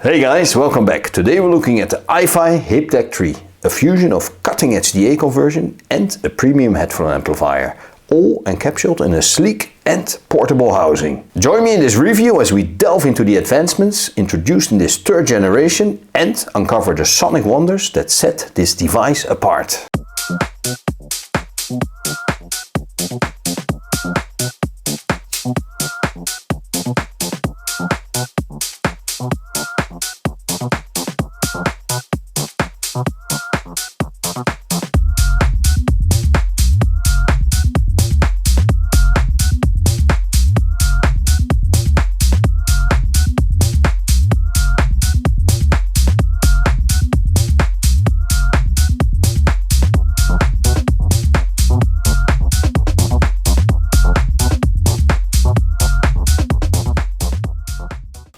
Hey guys, welcome back. Today we're looking at the iFi Hip Dac 3, a fusion of cutting-edge DA conversion and a premium headphone amplifier, all encapsulated in a sleek and portable housing. Join me in this review as we delve into the advancements introduced in this third generation and uncover the sonic wonders that set this device apart.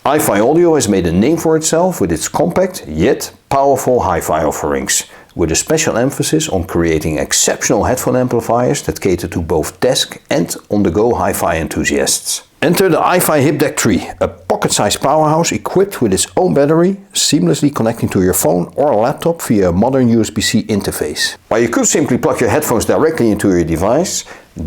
iFi Audio has made a name for itself with its compact yet powerful hi-fi offerings, with a special emphasis on creating exceptional headphone amplifiers that cater to both desk and on-the-go hi-fi enthusiasts. Enter the iFi Hip Dac 3, a pocket-sized powerhouse equipped with its own battery, seamlessly connecting to your phone or laptop via a modern USB-C interface. While you could simply plug your headphones directly into your device,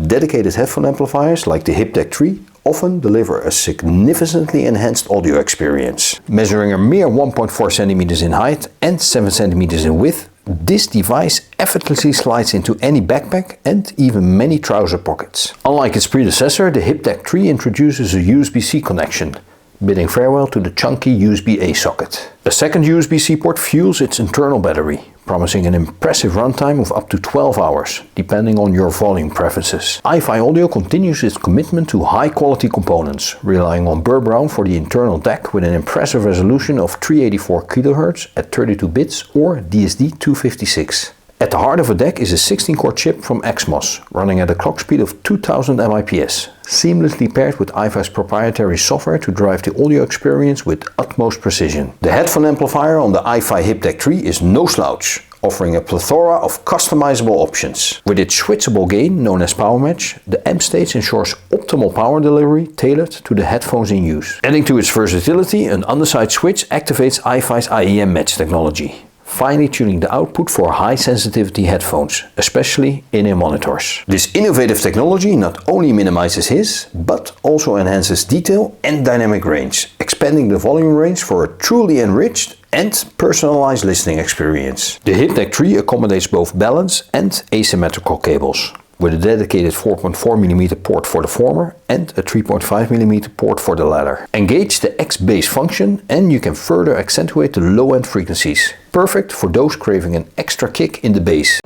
dedicated headphone amplifiers like the Hip Dac 3 often deliver a significantly enhanced audio experience. Measuring a mere 1.4 cm in height and 7 cm in width, this device effortlessly slides into any backpack and even many trouser pockets. Unlike its predecessor, the Hip Dac 3 introduces a USB-C connection, bidding farewell to the chunky USB-A socket. A second USB-C port fuels its internal battery, promising an impressive runtime of up to 12 hours, depending on your volume preferences. iFi Audio continues its commitment to high-quality components, relying on Burr Brown for the internal DAC with an impressive resolution of 384 kHz at 32 bits or DSD 256. At the heart of a DAC is a 16-core chip from Exmos, running at a clock speed of 2000 Mbps, seamlessly paired with iFi's proprietary software to drive the audio experience with utmost precision. The headphone amplifier on the iFi Hip Dac 3 is no slouch, offering a plethora of customizable options. With its switchable gain, known as Power Match, the amp stage ensures optimal power delivery tailored to the headphones in use. Adding to its versatility, an underside switch activates iFi's IEM Match technology, finely tuning the output for high sensitivity headphones, especially in-ear monitors. This innovative technology not only minimizes hiss, but also enhances detail and dynamic range, expanding the volume range for a truly enriched and personalized listening experience. The Hip Dac 3 accommodates both balance and asymmetrical cables, with a dedicated 4.4mm port for the former and a 3.5mm port for the latter. Engage the X-bass function and you can further accentuate the low-end frequencies, perfect for those craving an extra kick in the bass.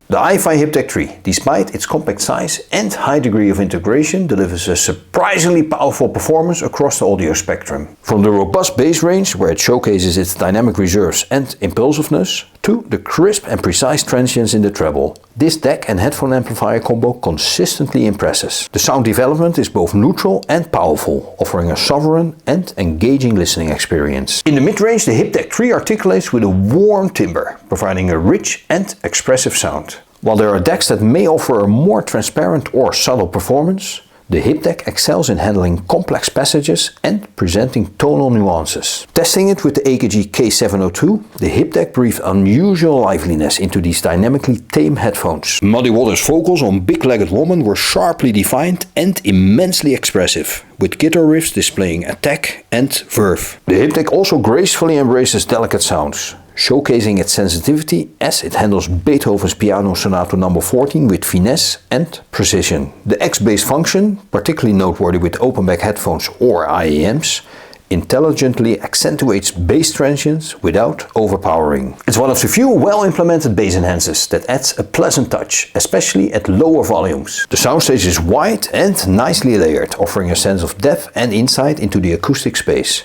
The iFi Hip Dac 3, despite its compact size and high degree of integration, delivers a surprisingly powerful performance across the audio spectrum. From the robust bass range, where it showcases its dynamic reserves and impulsiveness, to the crisp and precise transients in the treble, this DAC and headphone amplifier combo consistently impresses. The sound development is both neutral and powerful, offering a sovereign and engaging listening experience. In the mid-range, the Hip Dac 3 articulates with a warm timbre, providing a rich and expressive sound. While there are DACs that may offer a more transparent or subtle performance, the Hip Dac excels in handling complex passages and presenting tonal nuances. Testing it with the AKG K702, the Hip Dac breathed unusual liveliness into these dynamically tame headphones. Muddy Waters' vocals on Big-Legged Woman were sharply defined and immensely expressive, with guitar riffs displaying attack and verve. The Hip Dac also gracefully embraces delicate sounds, showcasing its sensitivity as it handles Beethoven's Piano Sonata No. 14 with finesse and precision. The X-bass function, particularly noteworthy with open-back headphones or IEMs, intelligently accentuates bass transients without overpowering. It's one of the few well-implemented bass enhancers that adds a pleasant touch, especially at lower volumes. The soundstage is wide and nicely layered, offering a sense of depth and insight into the acoustic space.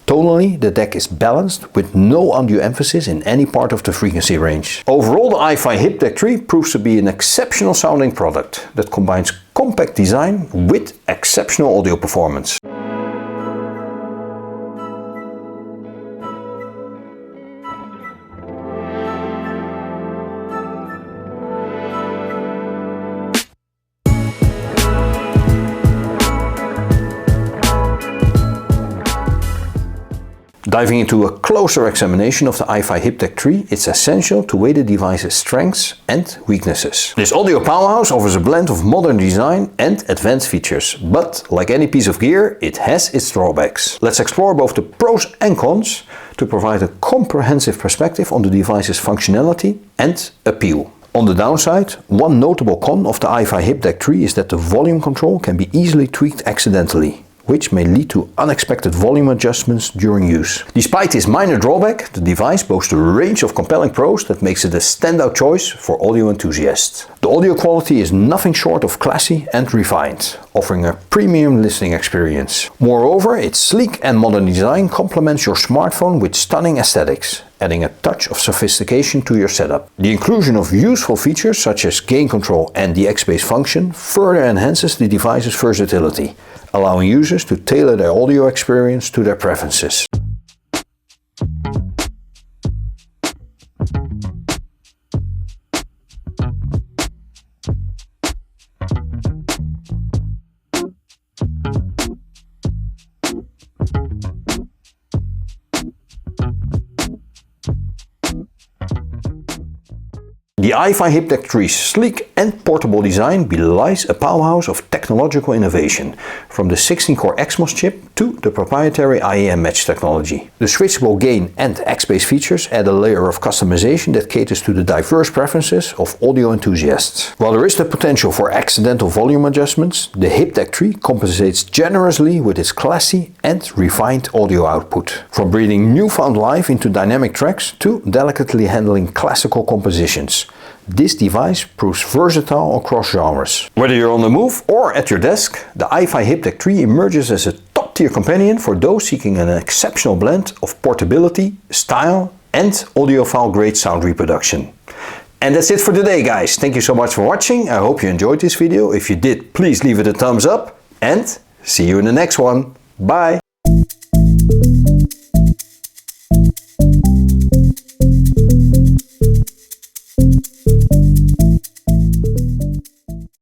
Tonally, the DAC is balanced with no undue emphasis in any part of the frequency range. Overall, the iFi Hip Dac 3 proves to be an exceptional sounding product that combines compact design with exceptional audio performance. Diving into a closer examination of the iFi Hip Dac 3, it's essential to weigh the device's strengths and weaknesses. This audio powerhouse offers a blend of modern design and advanced features, but like any piece of gear, it has its drawbacks. Let's explore both the pros and cons to provide a comprehensive perspective on the device's functionality and appeal. On the downside, one notable con of the iFi Hip Dac 3 is that the volume control can be easily tweaked accidentally, which may lead to unexpected volume adjustments during use. Despite this minor drawback, the device boasts a range of compelling pros that makes it a standout choice for audio enthusiasts. The audio quality is nothing short of classy and refined, offering a premium listening experience. Moreover, its sleek and modern design complements your smartphone with stunning aesthetics, adding a touch of sophistication to your setup. The inclusion of useful features such as gain control and the X-based function further enhances the device's versatility, allowing users to tailor their audio experience to their preferences. The iFi Hip Dac 3's sleek and portable design belies a powerhouse of technological innovation, from the 16-core XMOS chip to the proprietary IEM match technology. The switchable gain and X-based features add a layer of customization that caters to the diverse preferences of audio enthusiasts. While there is the potential for accidental volume adjustments, the Hip Dac 3 compensates generously with its classy and refined audio output. From breathing newfound life into dynamic tracks to delicately handling classical compositions, this device proves versatile across genres. Whether you're on the move or at your desk, the iFi Hip Dac 3 emerges as a top-tier companion for those seeking an exceptional blend of portability, style, and audiophile-grade sound reproduction. And that's it for today, guys. Thank you so much for watching. I hope you enjoyed this video. If you did, please leave it a thumbs up, and see you in the next one. Bye!